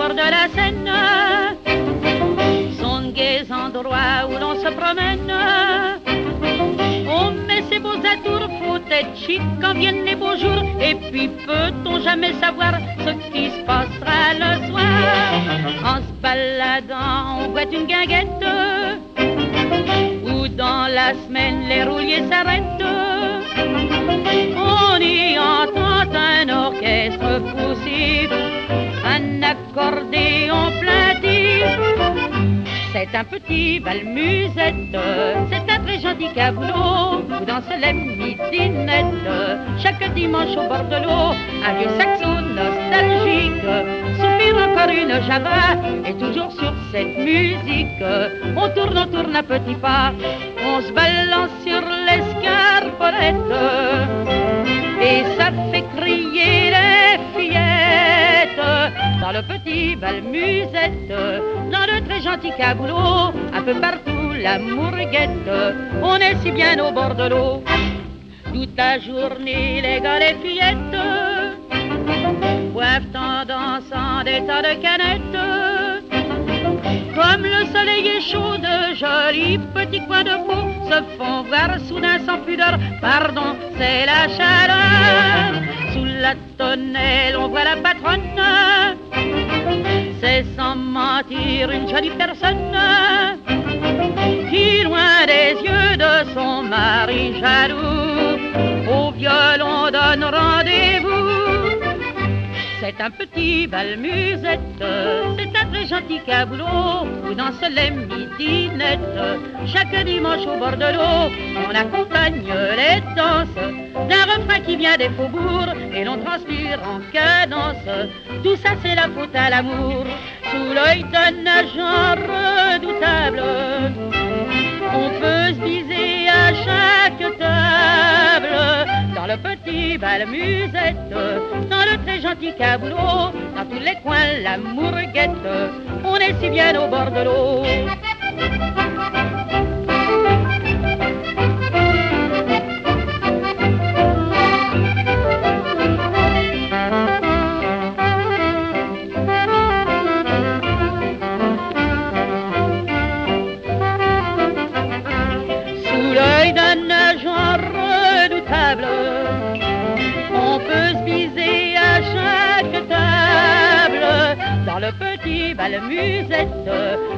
bord de la Seine sont de gais endroits où l'on se promène. Oh, mais ces beaux atours, faut être chic quand viennent les beaux jours. Et puis peut-on jamais savoir ce qui se passera le soir? En se baladant, on voit une guinguette où dans la semaine les rouliers s'arrêtent. On y entend un orchestre poussif, un accordéon plaintif. C'est un petit bal-musette, c'est un très gentil caboulot où danse les midinettes chaque dimanche au bord de l'eau. Un vieux saxo nostalgique soupire encore une java, et toujours sur cette musique on tourne à petits pas, on se balance sur l'escarpolette et ça fait crier les fillettes. Dans le petit bal-musette, dans le très gentil caboulot, un peu partout l'amour guette, on est si bien au bord de l'eau. Toute la journée les gars, les fillettes boivent en dansant des tas de canettes. Comme le soleil est chaud, de jolis petits coins de peau se font voir soudain sans pudeur. Pardon, c'est la chaleur. Sous la tonnelle, on voit la patronne. C'est sans mentir une jolie personne qui, loin des yeux de son mari jaloux, au violon donne rendez-vous. C'est un petit bal-musette, c'est un très gentil caboulot où dansent les midinettes chaque dimanche au bord de l'eau. On accompagne les danses d'un refrain qui vient des faubourgs et l'on transpire en cadence. Tout ça c'est la faute à l'amour. Sous l'œil d'un agent redoutable, on peut se viser à chaque table. Dans le petit bal-musette, dans le très gentil caboulot, dans tous les coins l'amour guette, on est si bien au bord de l'eau. Sous l'œil d'un agent redoutable, on peut se viser à chaque table. Dans le petit bal-musette,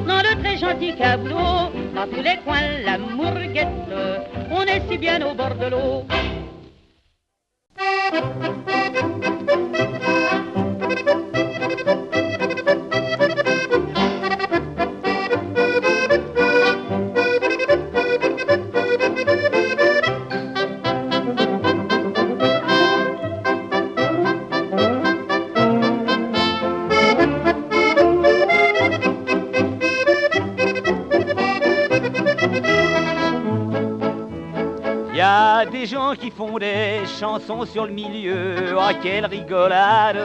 dans le très gentil caboulot, dans tous les coins l'amour guette, on est si bien au bord de l'eau. Y a des gens qui font des chansons sur le milieu, ah quelle rigolade!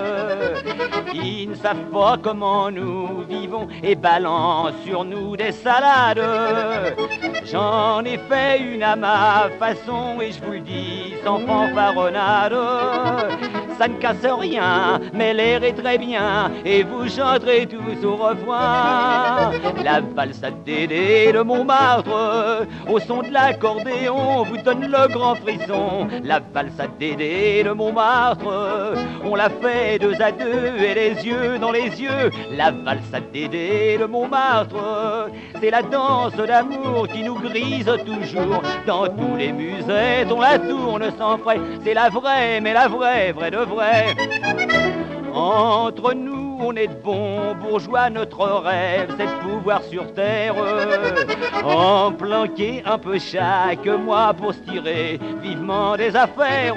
Ils ne savent pas comment nous vivons et balancent sur nous des salades. J'en ai fait une à ma façon et je vous le dis sans fanfaronnade. Ça ne casse rien, mais l'air est très bien et vous chanterez tous au refrain. La valse à Dédé de Montmartre, au son de l'accordéon, vous donne le grand frisson. La valse à Dédé de Montmartre, on l'a fait deux à deux et les yeux dans les yeux. La valse à Dédé de Montmartre, c'est la danse d'amour qui nous grise toujours. Dans tous les musées, on la tourne sans frais. C'est la vraie, mais la vraie, vraie de vrai. Entre nous, on est de bons bourgeois, notre rêve c'est de pouvoir sur terre en planquer un peu chaque mois pour se tirer vivement des affaires.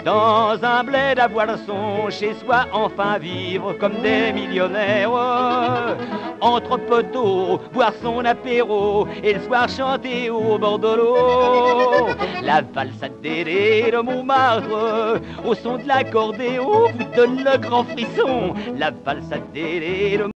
Dans un bled à Boisson, chez soi, enfin vivre comme des millionnaires. Entre poteaux, boire son apéro et le soir chanter au bord de l'eau. La valse à Dédé de Montmartre, au son de l'accordéon, vous donne le grand frisson. La valse à Dédé de